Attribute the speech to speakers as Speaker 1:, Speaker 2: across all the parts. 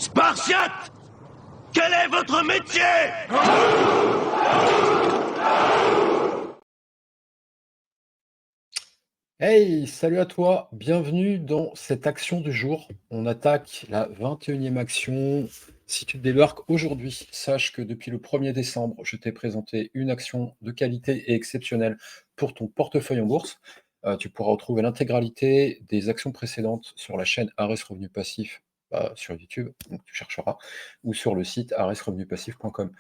Speaker 1: Spartiate! Quel est votre métier?
Speaker 2: Hey, salut à toi, bienvenue dans cette action du jour. On attaque la 21e action. Si tu débarques aujourd'hui, sache que depuis le 1er décembre, je t'ai présenté une action de qualité et exceptionnelle pour ton portefeuille en bourse. Tu pourras retrouver l'intégralité des actions précédentes sur la chaîne Ares Revenu Passif sur YouTube, donc tu chercheras, ou sur le site aresrevenupassif.com.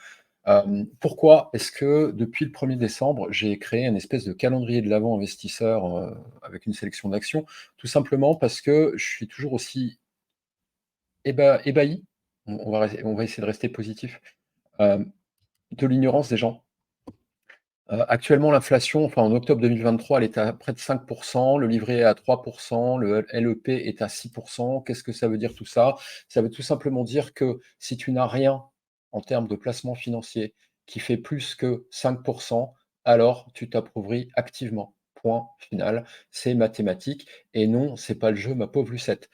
Speaker 2: Pourquoi est-ce que depuis le 1er décembre, j'ai créé un espèce de calendrier de l'Avent investisseur avec une sélection d'actions? Tout simplement parce que je suis toujours aussi ébahi, on va essayer de rester positif, euh, de l'ignorance des gens. Actuellement, l'inflation, enfin en octobre 2023, elle est à près de 5%, le livret est à 3%, le LEP est à 6%. Qu'est-ce que ça veut dire tout ça? Ça veut tout simplement dire que si tu n'as rien en termes de placement financier qui fait plus que 5%, alors tu t'appauvris activement. Point final. C'est mathématique. Et non, c'est pas le jeu, ma pauvre Lucette.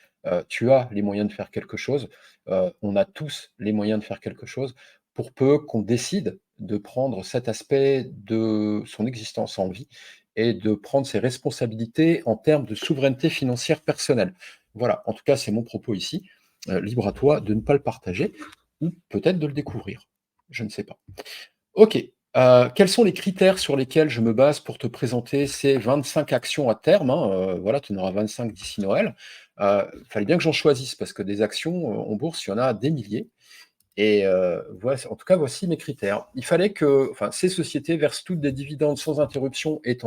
Speaker 2: Tu as les moyens de faire quelque chose. On a tous les moyens de faire quelque chose pour peu qu'on décide de prendre cet aspect de son existence en vie et de prendre ses responsabilités en termes de souveraineté financière personnelle. Voilà, en tout cas, c'est mon propos ici. Libre à toi de ne pas le partager ou peut-être de le découvrir. Je ne sais pas. Ok. Quels sont les critères sur lesquels je me base pour te présenter ces 25 actions à terme, hein, voilà, tu en auras 25 d'ici Noël. Fallait bien que j'en choisisse parce que des actions en bourse, il y en a des milliers. Et en tout cas, voici mes critères. Il fallait que ces sociétés versent toutes des dividendes sans interruption et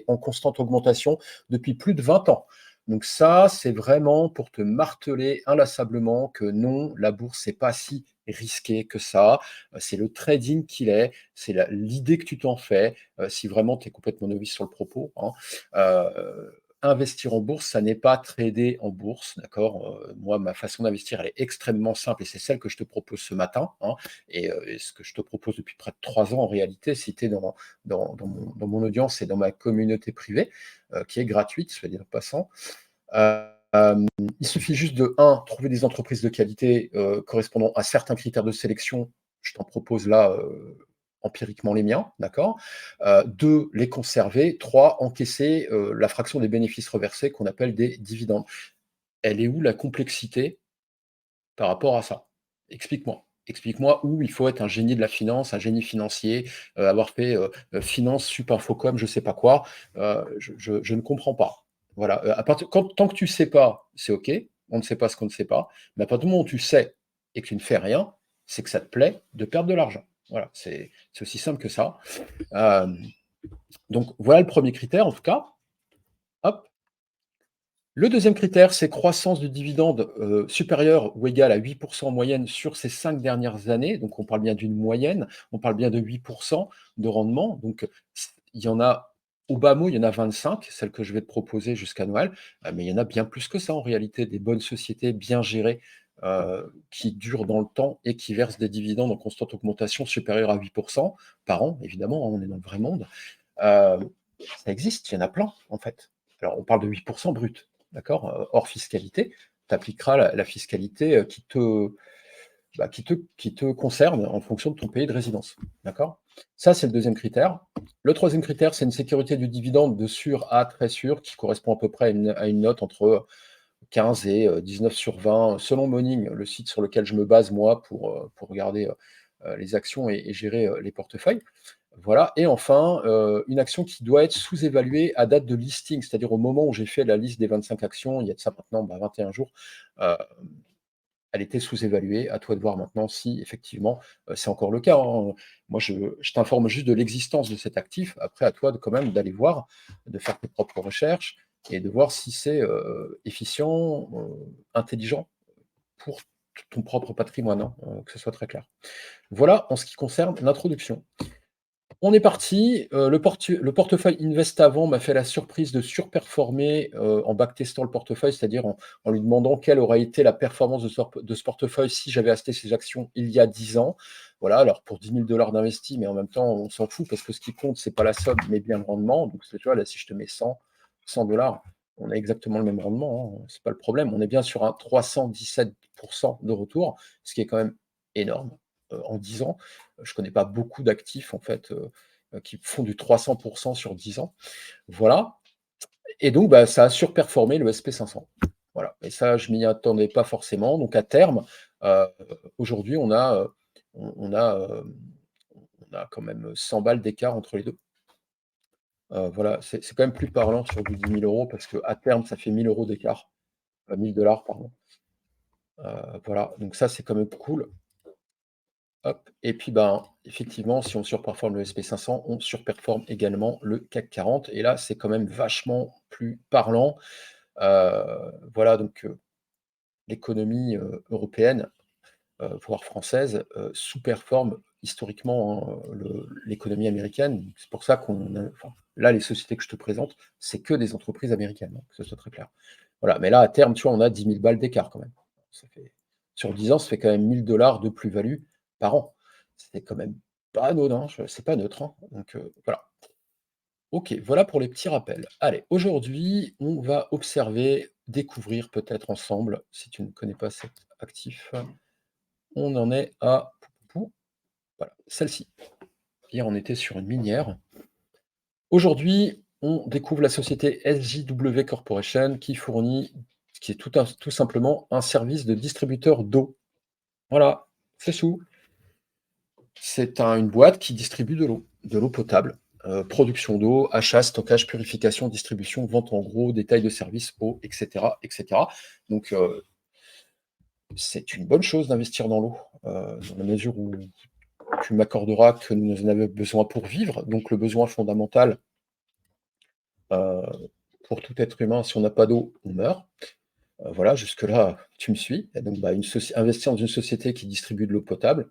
Speaker 2: en constante augmentation depuis plus de 20 ans. Donc ça, c'est vraiment pour te marteler inlassablement que non, la bourse, c'est pas si risqué que ça. C'est le trading qu'il est, c'est l'idée que tu t'en fais, si vraiment tu es complètement novice sur le propos, hein. Euh, Investir en bourse, ça n'est pas trader en bourse, d'accord? Moi, ma façon d'investir, elle est extrêmement simple et c'est celle que je te propose ce matin, hein, et ce que je te propose depuis près de 3 ans en réalité, si tu es dans mon audience et dans ma communauté privée, qui est gratuite, soit dit en passant. Euh, il suffit juste de, un, trouver des entreprises de qualité correspondant à certains critères de sélection. Je t'en propose là empiriquement les miens, d'accord. Deux, les conserver. Trois, encaisser la fraction des bénéfices reversés qu'on appelle des dividendes. Elle est où la complexité par rapport à ça? Explique-moi. Explique-moi où il faut être un génie de la finance, un génie financier, avoir fait finance, sup, infocom, je sais pas quoi. Je ne comprends pas. Voilà. Tant que tu sais pas, c'est OK. On ne sait pas ce qu'on ne sait pas. Mais à partir du moment où tu sais et que tu ne fais rien, c'est que ça te plaît de perdre de l'argent. Voilà. C'est aussi simple que ça. Euh, donc voilà le premier critère en tout cas. Hop. Le deuxième critère, c'est croissance de dividendes supérieure ou égale à 8% en moyenne sur ces 5 dernières années. Donc on parle bien d'une moyenne, on parle bien de 8% de rendement. Donc il y en a au bas mot, il y en a 25, celle que je vais te proposer jusqu'à Noël, mais il y en a bien plus que ça en réalité, des bonnes sociétés bien gérées qui durent dans le temps et qui versent des dividendes en constante augmentation supérieure à 8% par an, évidemment, hein, on est dans le vrai monde. Euh, Ça existe, il y en a plein, en fait. Alors, on parle de 8% brut, d'accord, hors fiscalité. Tu appliqueras la fiscalité qui te concerne en fonction de ton pays de résidence, d'accord. Ça, c'est le deuxième critère. Le troisième critère, c'est une sécurité du dividende de sûr à très sûr, qui correspond à peu près à une note entre 15 et 19 sur 20, selon Morning, le site sur lequel je me base, moi, pour regarder les actions et gérer les portefeuilles. Voilà. Et enfin, une action qui doit être sous-évaluée à date de listing, c'est-à-dire au moment où j'ai fait la liste des 25 actions, il y a de ça maintenant 21 jours, euh, elle était sous-évaluée. À toi de voir maintenant si effectivement c'est encore le cas, hein. Moi, je t'informe juste de l'existence de cet actif. Après, à toi quand même d'aller voir, de faire tes propres recherches et de voir si c'est efficient, intelligent pour ton propre patrimoine, hein, que ce soit très clair. Voilà en ce qui concerne l'introduction. On est parti. Le portefeuille Invest avant m'a fait la surprise de surperformer en backtestant le portefeuille, c'est-à-dire en lui demandant quelle aurait été la performance de ce portefeuille si j'avais acheté ces actions il y a 10 ans. Voilà, alors pour 10 000 dollars d'investi, mais en même temps, on s'en fout parce que ce qui compte, c'est pas la somme, mais bien le rendement. Donc, tu vois, là, si je te mets 100 dollars, on a exactement le même rendement, hein, c'est pas le problème. On est bien sur un 317% de retour, ce qui est quand même énorme, en 10 ans. Je connais pas beaucoup d'actifs en fait, qui font du 300% sur 10 ans. Voilà et donc bah, ça a surperformé le SP 500. Voilà et ça, je m'y attendais pas forcément. Donc à terme, heu, aujourd'hui, on a quand même 100 balles d'écart entre les 2. Voilà, c'est quand même plus parlant sur du 10 000 € parce qu'à terme, ça fait 1 000 € d'écart, 1 000 pardon. Voilà, donc ça, c'est quand même cool. Hop et puis, ben, effectivement, si on surperforme le SP 500, on surperforme également le CAC 40 et là, c'est quand même vachement plus parlant. Voilà, donc l'économie, européenne, voire française, sous-performe historiquement, hein, l'économie américaine. C'est pour ça qu'on a enfin, là, les sociétés que je te présente, c'est que des entreprises américaines, hein, que ce soit très clair. Voilà, mais là, à terme, tu vois, on a 10 000 balles d'écart quand même. Ça fait sur 10 ans, ça fait quand même 1 000 $ de plus-value par an. C'est quand même pas anodin, c'est pas neutre, hein, donc voilà. OK, voilà pour les petits rappels. Allez, aujourd'hui, on va observer, découvrir peut-être ensemble, si tu ne connais pas cet actif, on en est à voilà, celle-ci. Hier, on était sur une minière. Aujourd'hui, on découvre la société SJW Corporation qui est tout simplement un service de distributeur d'eau. Voilà, c'est tout. C'est une boîte qui distribue de l'eau potable, production d'eau, achat, stockage, purification, distribution, vente en gros, détail de service, eau, etc., etc. Donc, c'est une bonne chose d'investir dans l'eau, dans la mesure où tu m'accorderas que nous en avons besoin pour vivre, donc le besoin fondamental, heu, pour tout être humain, si on n'a pas d'eau, on meurt. Voilà, jusque-là, tu me suis? Et donc, bah, investir dans une société qui distribue de l'eau potable,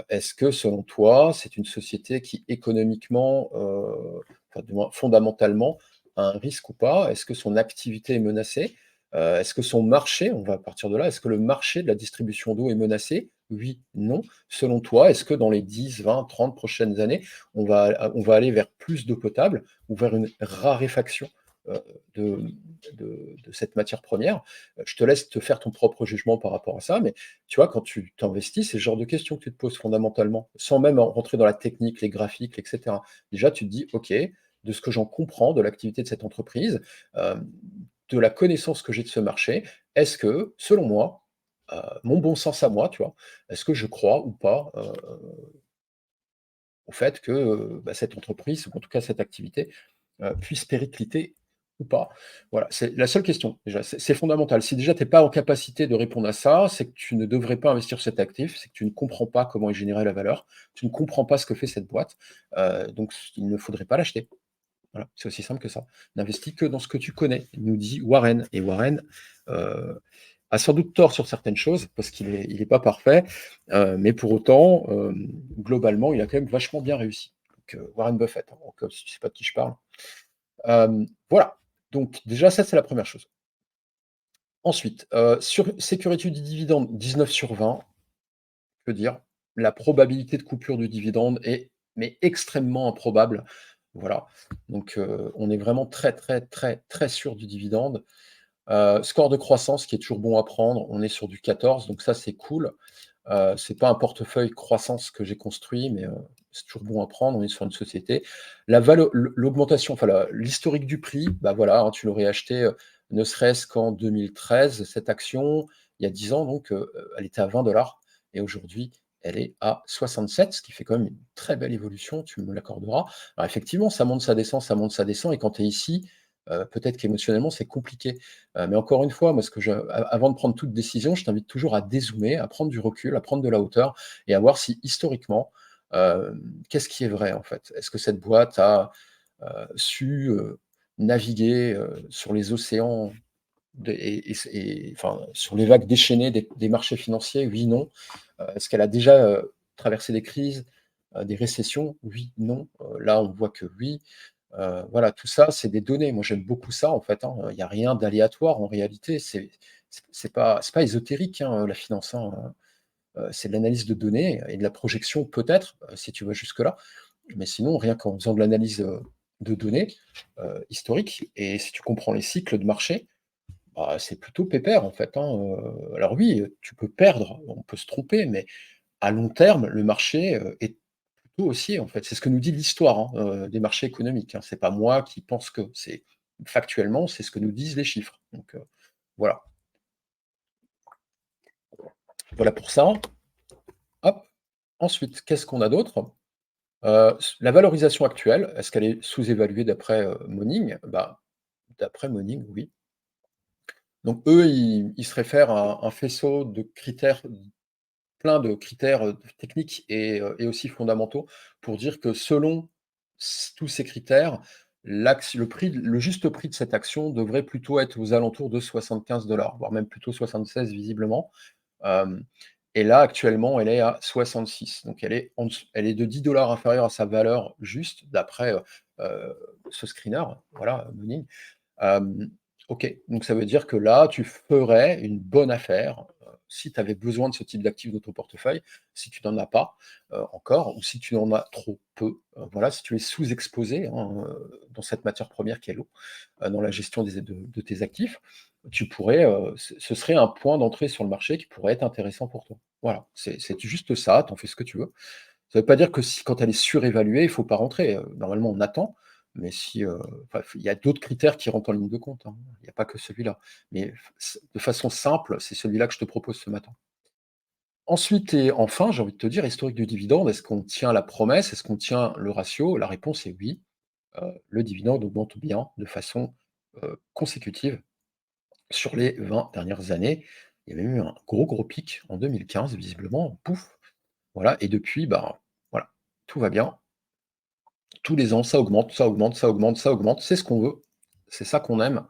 Speaker 2: est-ce que selon toi, c'est une société qui économiquement, enfin du moins fondamentalement, a un risque ou pas? Est-ce que son activité est menacée? Est-ce que son marché on va partir de là, est-ce que le marché de la distribution d'eau est menacé? Oui, non. Selon toi, est-ce que dans les 10, 20, 30 prochaines années, on va aller vers plus d'eau potable ou vers une raréfaction, heu, de de cette matière première? Je te laisse te faire ton propre jugement par rapport à ça, mais tu vois, quand tu t'investis, c'est le genre de questions que tu te poses fondamentalement, sans même rentrer dans la technique, les graphiques, et cetera. Déjà, tu te dis: «OK, de ce que j'en comprends de l'activité de cette entreprise, de la connaissance que j'ai de ce marché, est-ce que, selon moi, mon bon sens à moi, tu vois, est-ce que je crois ou pas, au fait que, bah, cette entreprise, ou en tout cas cette activité, puisse péricliter ou pas? Voilà, c'est la seule question déjà, c'est fondamental. Si déjà tu es pas en capacité de répondre à ça, c'est que tu ne devrais pas investir sur cet actif, c'est que tu ne comprends pas comment est générée la valeur, tu ne comprends pas ce que fait cette boîte, donc il ne faudrait pas l'acheter. Voilà, c'est aussi simple que ça. N'investis que dans ce que tu connais, nous dit Warren et Warren, heu, a sans doute tort sur certaines choses parce qu'il est pas parfait, mais pour autant, globalement, il a quand même vachement bien réussi. Donc Warren Buffett, hein, donc si tu sais pas de qui je parle. Voilà, donc déjà ça, c'est la première chose. Ensuite, sur sécurité du dividende, 19/20, je peux dire, la probabilité de coupure du dividende est mais extrêmement improbable. Voilà, donc on est vraiment très, très, très, très sûr du dividende. Score de croissance qui est toujours bon à prendre, on est sur du 14, donc ça, c'est cool. C'est pas un portefeuille croissance que j'ai construit, mais c'est toujours bon à prendre, on est sur une société. L'augmentation, enfin l'historique du prix, bah, voilà, hein, tu l'aurais acheté, ne serait-ce qu'en 2013, cette action, il y a 10 ans donc, elle était à 20 et aujourd'hui, elle est à 67, ce qui fait quand même une très belle évolution, tu me l'accorderas. Alors effectivement, ça monte, ça descend et quand tu es ici, peut-être qu'émotionnellement, c'est compliqué. Mais encore une fois, moi, ce que je a avant de prendre toute décision, je t'invite toujours à dézoomer, à prendre du recul, à prendre de la hauteur et à voir si historiquement, qu'est-ce qui est vrai, en fait? Est-ce que cette boîte a, su, naviguer, sur les océans enfin, sur les vagues déchaînées des marchés financiers? Oui, non. Est-ce qu'elle a déjà, traversé des crises, des récessions? Oui, non. Là, on voit que oui. Voilà, tout ça, c'est des données. Moi, j'aime beaucoup ça, en fait, hein. Il y a rien d'aléatoire en réalité. C'est pas ésotérique, hein, la finance, hein, c'est de l'analyse de données et de la projection peut-être, si tu vas jusque-là. Mais sinon, rien qu'en faisant de l'analyse, de données historiques. Et si tu comprends les cycles de marché, bah, c'est plutôt pépère en fait, hein. Alors oui, tu peux perdre, on peut se tromper, mais à long terme, le marché est plutôt haussier en fait. C'est ce que nous dit l'histoire, hein, des marchés économiques, hein. C'est pas moi qui pense que, c'est factuellement, c'est ce que nous disent les chiffres. Donc voilà. Voilà pour ça. Hop. Ensuite, qu'est-ce qu'on a d'autre? La valorisation actuelle, est-ce qu'elle est sous-évaluée d'après, Morning? Bah, d'après Morning, oui. Donc eux, ils se réfèrent à un faisceau de critères, plein de critères, techniques et aussi fondamentaux pour dire que selon tous ces critères, le juste prix de cette action devrait plutôt être aux alentours de 75 $, voire même plutôt 76 visiblement. Hem Et là, actuellement, elle est à 66. Donc elle est de 10 $ inférieure à sa valeur juste d'après, ce screener, voilà, Morning. Hem, OK, donc ça veut dire que là, tu ferais une bonne affaire, si tu avais besoin de ce type d'actif dans ton portefeuille, si tu n'en as pas, encore, ou si tu en as trop peu, voilà, si tu es sous-exposé, hein, dans cette matière première qu'est l'eau, dans la gestion de tes actifs, tu pourrais, ce serait un point d'entrée sur le marché qui pourrait être intéressant pour toi. Voilà, c'est juste ça, tu en fais ce que tu veux. Ça ne veut pas dire que si quand elle est surévaluée, il ne faut pas rentrer, normalement on attend, mais si, enfin, il y a d'autres critères qui rentrent en ligne de compte, hein. Il n'y a pas que celui-là. Mais de façon simple, c'est celui-là que je te propose ce matin. Ensuite et enfin, j'ai envie de te dire, historique du dividende, est-ce qu'on tient la promesse? Est-ce qu'on tient le ratio? La réponse est oui. Le dividende augmente bien de façon, consécutive sur les 20 dernières années. Il y avait eu un gros, gros pic en 2015 visiblement, pouf, voilà. Et depuis, bah, voilà, tout va bien. Tous les ans, ça augmente, ça augmente, ça augmente, ça augmente. C'est ce qu'on veut, c'est ça qu'on aime,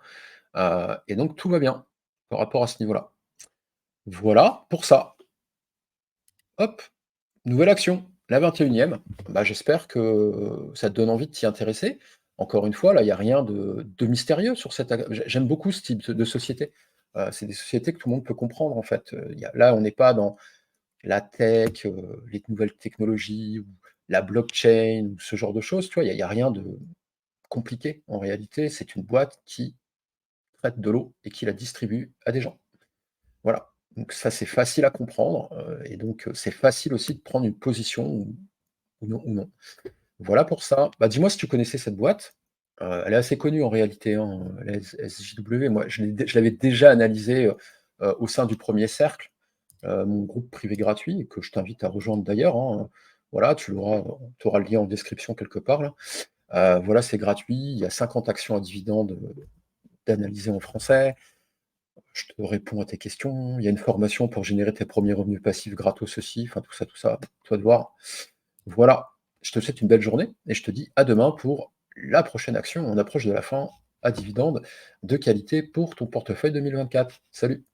Speaker 2: et donc tout va bien par rapport à ce niveau-là. Voilà pour ça. Hop, nouvelle action, la 21e. Bah, j'espère que ça te donne envie de t'y intéresser. Encore une fois, là, il y a rien de mystérieux sur cette ac j'aime beaucoup ce type de société. C'est des sociétés que tout le monde peut comprendre, en fait. Il y a là, on n'est pas dans la tech, les nouvelles technologies ou la blockchain ou ce genre de choses, tu vois? Il y a rien de compliqué. En réalité, c'est une boîte qui traite de l'eau et qui la distribue à des gens. Voilà. Donc ça, c'est facile à comprendre, et donc c'est facile aussi de prendre une position ou non. Voilà pour ça. Bah, dis-moi si tu connaissais cette boîte? Elle est assez connue en réalité, hein, la SJW. Moi, je l'avais déjà analysée, au sein du Premier Cercle, mon groupe privé gratuit que je t'invite à rejoindre d'ailleurs, hein. Voilà, tu auras le lien en description quelque part là. Voilà, c'est gratuit, il y a 50 actions à dividendes, d'analyser en français. Je te réponds à tes questions. Il y a une formation pour générer tes premiers revenus passifs gratos aussi. Enfin, tout ça, toi de voir. Voilà, je te souhaite une belle journée et je te dis à demain pour la prochaine action. On approche de la fin à dividende de qualité pour ton portefeuille 2024. Salut!